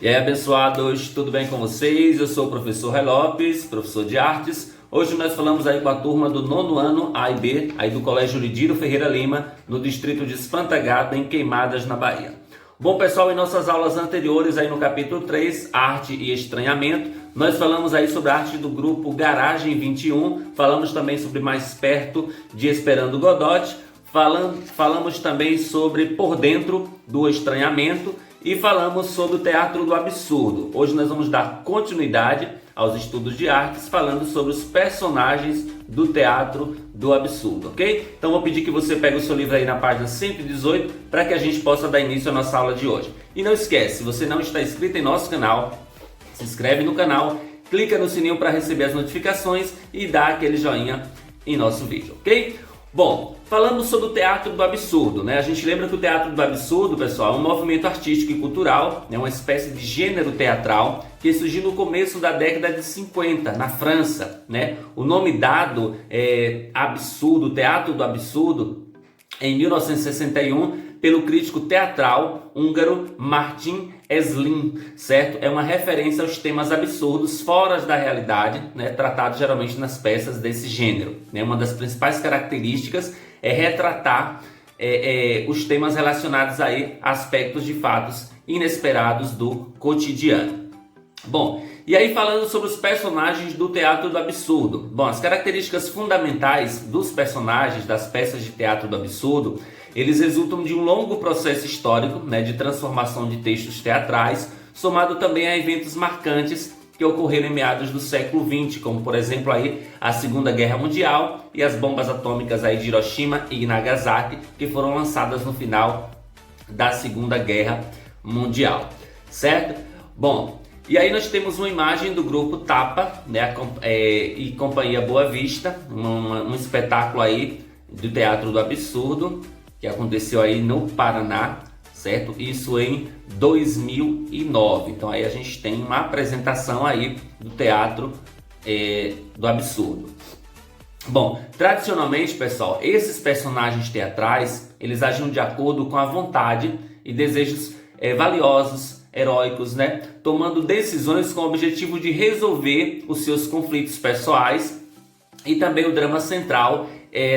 E aí, abençoados, tudo bem com vocês? Eu sou o professor Ré Lopes, professor de artes. Hoje nós falamos aí com a turma do nono ano A e B, aí do Colégio Lidiro Ferreira Lima, no distrito de Espantagada, em Queimadas, na Bahia. Bom, pessoal, em nossas aulas anteriores, aí no capítulo 3, Arte e Estranhamento, nós falamos aí sobre a arte do grupo Garagem 21, falamos também sobre Mais Perto de Esperando Godot, falamos também sobre Por Dentro do Estranhamento e falamos sobre o Teatro do Absurdo. Hoje nós vamos dar continuidade aos estudos de artes, falando sobre os personagens do Teatro do Absurdo, ok? Então vou pedir que você pegue o seu livro aí na página 118 para que a gente possa dar início à nossa aula de hoje. E não esquece, se você não está inscrito em nosso canal, se inscreve no canal, clica no sininho para receber as notificações e dá aquele joinha em nosso vídeo, ok? Bom, falando sobre o Teatro do Absurdo, né? A gente lembra que o Teatro do Absurdo, pessoal, é um movimento artístico e cultural, é uma espécie de gênero teatral que surgiu no começo da década de 50, na França, né? O nome dado é Absurdo, Teatro do Absurdo, em 1961, pelo crítico teatral húngaro Martin Esslin, certo? É uma referência aos temas absurdos fora da realidade, né? Tratados geralmente nas peças desse gênero, né? Uma das principais características é retratar os temas relacionados aí a aspectos de fatos inesperados do cotidiano. Bom, e aí falando sobre os personagens do Teatro do Absurdo. Bom, as características fundamentais dos personagens das peças de Teatro do Absurdo, eles resultam de um longo processo histórico, né, de transformação de textos teatrais, somado também a eventos marcantes que ocorreram em meados do século XX, como por exemplo aí a Segunda Guerra Mundial e as bombas atômicas aí de Hiroshima e Nagasaki, que foram lançadas no final da Segunda Guerra Mundial, certo? Bom, e aí nós temos uma imagem do grupo Tapa, né, e Companhia Boa Vista, um espetáculo aí do Teatro do Absurdo, que aconteceu aí no Paraná, certo? Isso em 2009. Então aí a gente tem uma apresentação aí do Teatro do Absurdo. Bom, tradicionalmente, pessoal, esses personagens teatrais, eles agiam de acordo com a vontade e desejos valiosos, heróicos, né? Tomando decisões com o objetivo de resolver os seus conflitos pessoais e também o drama central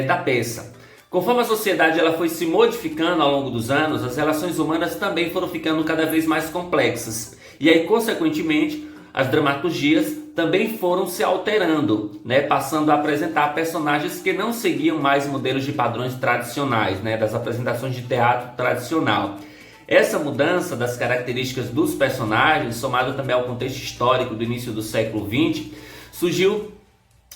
da peça. Conforme a sociedade ela foi se modificando ao longo dos anos, as relações humanas também foram ficando cada vez mais complexas. E aí, consequentemente, as dramaturgias também foram se alterando, né? Passando a apresentar personagens que não seguiam mais modelos de padrões tradicionais, né? Das apresentações de teatro tradicional. Essa mudança das características dos personagens, somado também ao contexto histórico do início do século XX, surgiu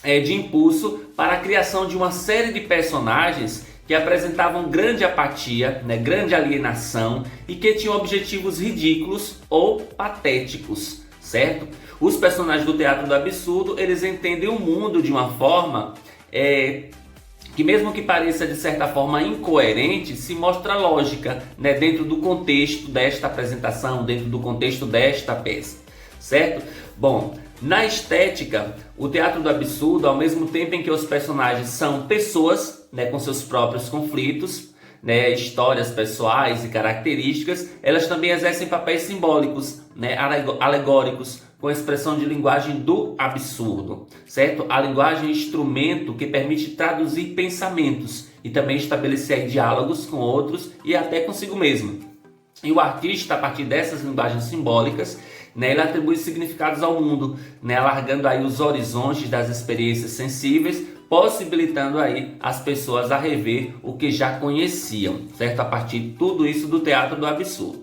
de impulso para a criação de uma série de personagens que apresentavam grande apatia, né, grande alienação e que tinham objetivos ridículos ou patéticos, certo? Os personagens do Teatro do Absurdo, eles entendem o mundo de uma forma que, mesmo que pareça de certa forma incoerente, se mostra lógica, né, dentro do contexto desta apresentação, dentro do contexto desta peça, certo? Bom, na estética, o Teatro do Absurdo, ao mesmo tempo em que os personagens são pessoas, né, com seus próprios conflitos, né, histórias pessoais e características, elas também exercem papéis simbólicos, né, alegóricos, com a expressão de linguagem do absurdo, certo? A linguagem é instrumento que permite traduzir pensamentos e também estabelecer aí diálogos com outros e até consigo mesmo. E o artista, a partir dessas linguagens simbólicas, né, ele atribui significados ao mundo, né, alargando aí os horizontes das experiências sensíveis, possibilitando aí as pessoas a rever o que já conheciam, certo? A partir de tudo isso do Teatro do Absurdo.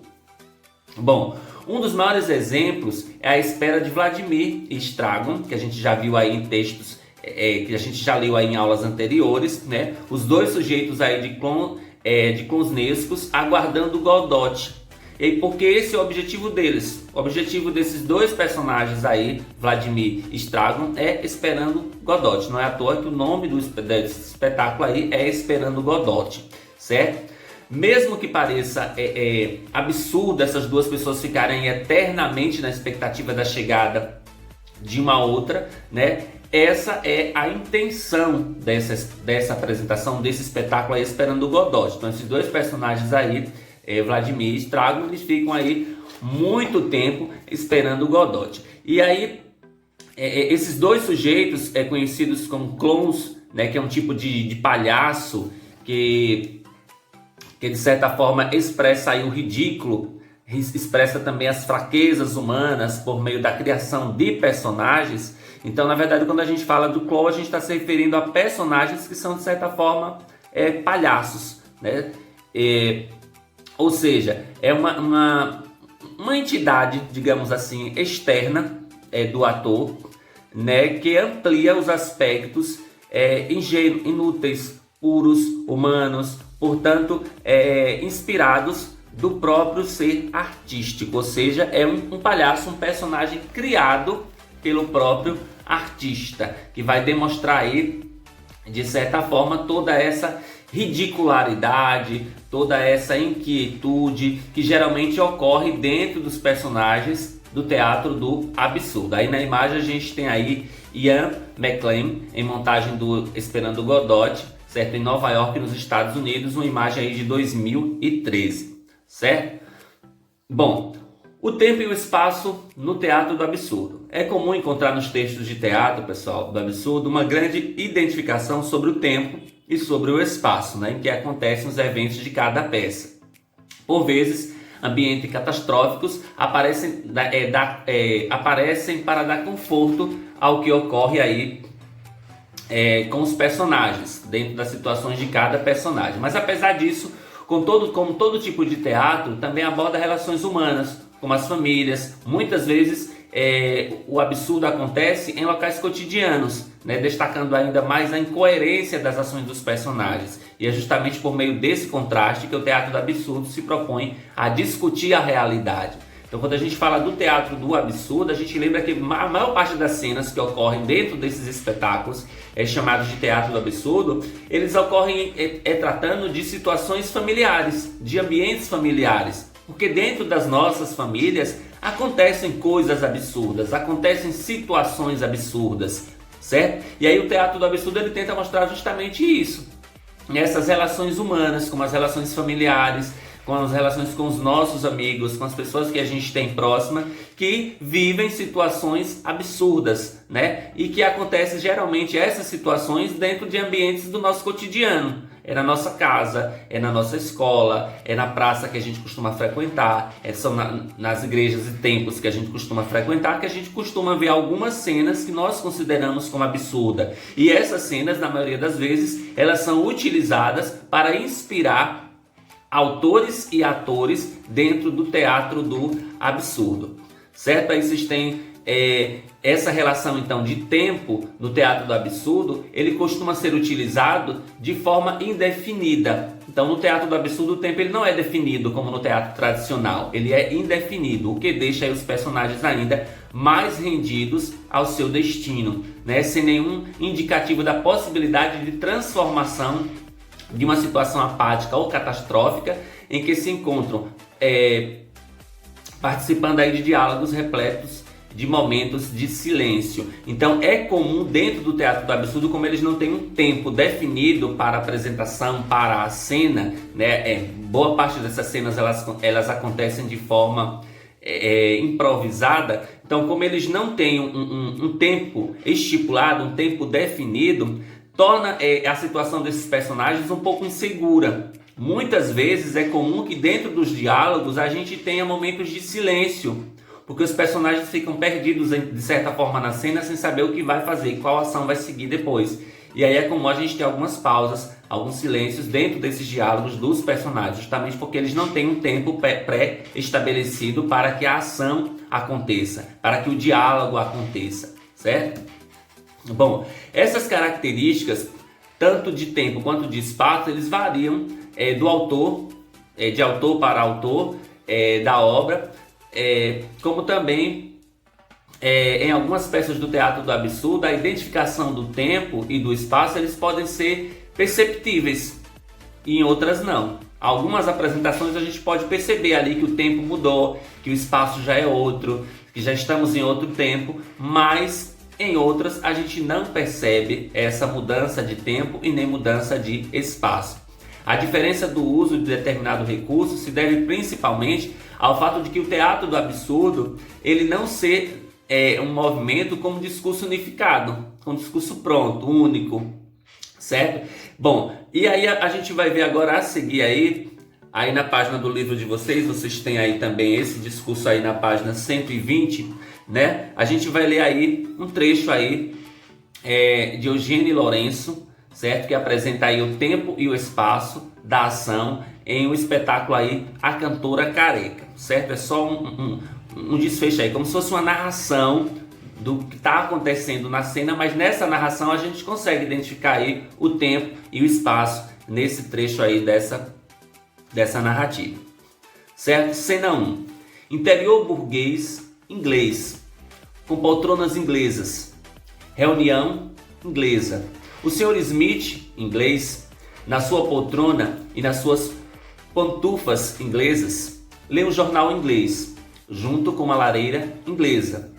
Bom, um dos maiores exemplos é a Espera de Vladimir Estragon, que a gente já viu aí em textos, que a gente já leu aí em aulas anteriores, né? Os dois sujeitos aí de Closnescos aguardando Godot. E porque esse é o objetivo deles. O objetivo desses dois personagens aí, Vladimir Estragon, é Esperando Godot. Não é à toa que o nome desse espetáculo aí é Esperando Godot, certo? Mesmo que pareça absurdo essas duas pessoas ficarem eternamente na expectativa da chegada de uma outra, né? Essa é a intenção dessa apresentação, desse espetáculo aí, Esperando Godot. Então esses dois personagens aí, Vladimir e Estragon, eles ficam aí muito tempo esperando Godot. E aí, esses dois sujeitos, conhecidos como clowns, né, que é um tipo de palhaço que de certa forma expressa aí o ridículo, expressa também as fraquezas humanas por meio da criação de personagens. Então, na verdade, quando a gente fala do clown, a gente está se referindo a personagens que são, de certa forma, palhaços, né? Ou seja, é uma entidade, digamos assim, externa do ator, né, que amplia os aspectos inúteis, puros, humanos, portanto, inspirados do próprio ser artístico. Ou seja, é um palhaço, um personagem criado pelo próprio artista, que vai demonstrar aí, de certa forma, toda essa ridicularidade, toda essa inquietude que geralmente ocorre dentro dos personagens do teatro do absurdo. Aí na imagem a gente tem aí Ian McKellen em montagem do Esperando Godot, certo? Em Nova York, nos Estados Unidos, uma imagem aí de 2013, certo? Bom, o tempo e o espaço no teatro do absurdo. É comum encontrar nos textos de teatro, pessoal, do absurdo, uma grande identificação sobre o tempo e sobre o espaço, né, em que acontecem os eventos de cada peça. Por vezes, ambientes catastróficos aparecem para dar conforto ao que ocorre aí com os personagens, dentro das situações de cada personagem. Mas apesar disso, como todo tipo de teatro, também aborda relações humanas, como as famílias. Muitas vezes o absurdo acontece em locais cotidianos, né, destacando ainda mais a incoerência das ações dos personagens. E é justamente por meio desse contraste que o teatro do absurdo se propõe a discutir a realidade. Então, quando a gente fala do teatro do absurdo, a gente lembra que a maior parte das cenas que ocorrem dentro desses espetáculos, chamados de teatro do absurdo, eles ocorrem tratando de situações familiares, de ambientes familiares. Porque dentro das nossas famílias acontecem coisas absurdas, acontecem situações absurdas, certo? E aí o teatro do absurdo ele tenta mostrar justamente isso. Essas relações humanas, como as relações familiares, com as relações com os nossos amigos, com as pessoas que a gente tem próxima, que vivem situações absurdas, né? E que acontecem geralmente essas situações dentro de ambientes do nosso cotidiano. É na nossa casa, é na nossa escola, é na praça que a gente costuma frequentar, são nas igrejas e templos que a gente costuma frequentar, que a gente costuma ver algumas cenas que nós consideramos como absurda. E essas cenas, na maioria das vezes, elas são utilizadas para inspirar autores e atores dentro do teatro do absurdo, certo? Aí vocês têm essa relação então de tempo no teatro do absurdo, ele costuma ser utilizado de forma indefinida. Então no teatro do absurdo o tempo ele não é definido como no teatro tradicional, ele é indefinido, o que deixa aí os personagens ainda mais rendidos ao seu destino, né? Sem nenhum indicativo da possibilidade de transformação de uma situação apática ou catastrófica em que se encontram participando aí de diálogos repletos de momentos de silêncio. Então é comum dentro do teatro do absurdo, como eles não têm um tempo definido para a apresentação, para a cena, né? Boa parte dessas cenas elas acontecem de forma improvisada. Então, como eles não têm um tempo estipulado, um tempo definido, torna a situação desses personagens um pouco insegura. Muitas vezes é comum que dentro dos diálogos a gente tenha momentos de silêncio, porque os personagens ficam perdidos de certa forma na cena sem saber o que vai fazer, qual ação vai seguir depois. E aí é comum a gente ter algumas pausas, alguns silêncios dentro desses diálogos dos personagens, justamente porque eles não têm um tempo pré-estabelecido para que a ação aconteça, para que o diálogo aconteça, certo? Bom, essas características, tanto de tempo quanto de espaço, eles variam do autor, de autor para autor da obra, como também em algumas peças do teatro do absurdo, a identificação do tempo e do espaço eles podem ser perceptíveis, e em outras não. Algumas apresentações a gente pode perceber ali que o tempo mudou, que o espaço já é outro, que já estamos em outro tempo, mas em outras a gente não percebe essa mudança de tempo e nem mudança de espaço. A diferença do uso de determinado recurso se deve principalmente ao fato de que o teatro do absurdo ele não ser um movimento como discurso unificado, com discurso pronto, único, certo? Bom, e aí a gente vai ver agora a seguir aí na página do livro de vocês têm aí também esse discurso aí na página 120, né? A gente vai ler aí um trecho aí de Eugênio Lourenço, certo? Que apresenta aí o tempo e o espaço da ação em um espetáculo aí A Cantora Careca, certo? É só um desfecho aí, como se fosse uma narração do que está acontecendo na cena, mas nessa narração a gente consegue identificar aí o tempo e o espaço nesse trecho aí dessa narrativa, certo? Cena 1. Interior burguês inglês, com poltronas inglesas, reunião inglesa. O Sr. Smith, inglês, na sua poltrona e nas suas pantufas inglesas, lê um jornal inglês, junto com uma lareira inglesa.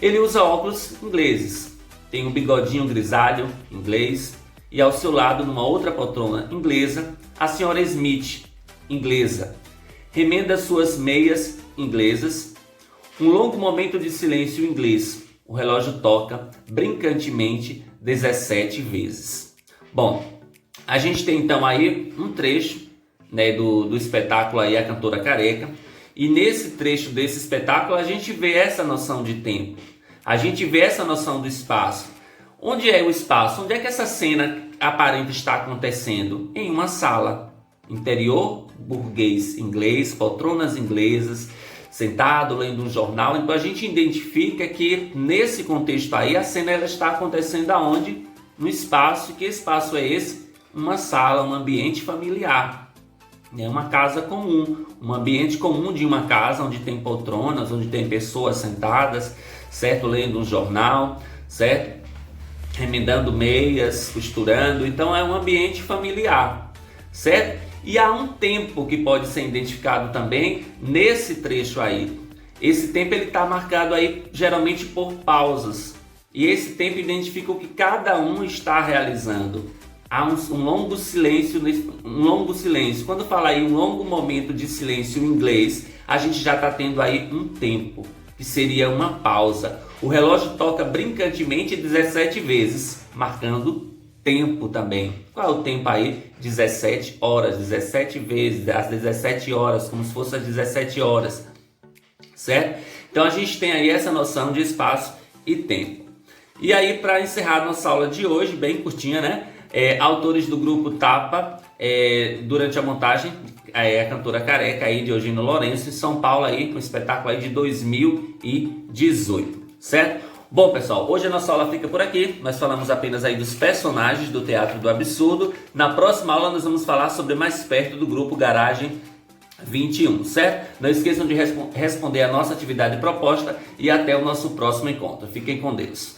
Ele usa óculos ingleses, tem um bigodinho grisalho inglês e ao seu lado, numa outra poltrona inglesa, a Sra. Smith, inglesa, remenda suas meias inglesas. Um longo momento de silêncio inglês. O relógio toca brincantemente 17 vezes. Bom, a gente tem então aí um trecho, né, do espetáculo aí A Cantora Careca. E nesse trecho desse espetáculo a gente vê essa noção de tempo, a gente vê essa noção do espaço. Onde é o espaço? Onde é que essa cena aparente está acontecendo? Em uma sala, interior burguês inglês, poltronas inglesas, sentado lendo um jornal. Então a gente identifica que nesse contexto aí a cena ela está acontecendo aonde? No espaço. Que espaço é esse? Uma sala, um ambiente familiar. É uma casa comum, um ambiente comum de uma casa onde tem poltronas, onde tem pessoas sentadas, certo? Lendo um jornal, certo? Remendando meias, costurando. Então é um ambiente familiar, certo? E há um tempo que pode ser identificado também nesse trecho aí. Esse tempo ele está marcado aí geralmente por pausas. E esse tempo identifica o que cada um está realizando. Há um longo silêncio, Quando fala aí um longo momento de silêncio em inglês, a gente já está tendo aí um tempo, que seria uma pausa. O relógio toca brincantemente 17 vezes, marcando tempo também. Qual é o tempo aí? 17 horas, 17 vezes, às 17 horas, como se fosse às 17 horas, certo? Então a gente tem aí essa noção de espaço e tempo. E aí, para encerrar nossa aula de hoje, bem curtinha, né? Autores do grupo Tapa, durante a montagem, A Cantora Careca aí de Eugênio Lourenço, em São Paulo aí, com um espetáculo aí de 2018, certo? Bom, pessoal, hoje a nossa aula fica por aqui. Nós falamos apenas aí dos personagens do Teatro do Absurdo. Na próxima aula nós vamos falar sobre Mais Perto, do grupo Garagem 21, certo? Não esqueçam de responder a nossa atividade proposta e até o nosso próximo encontro. Fiquem com Deus.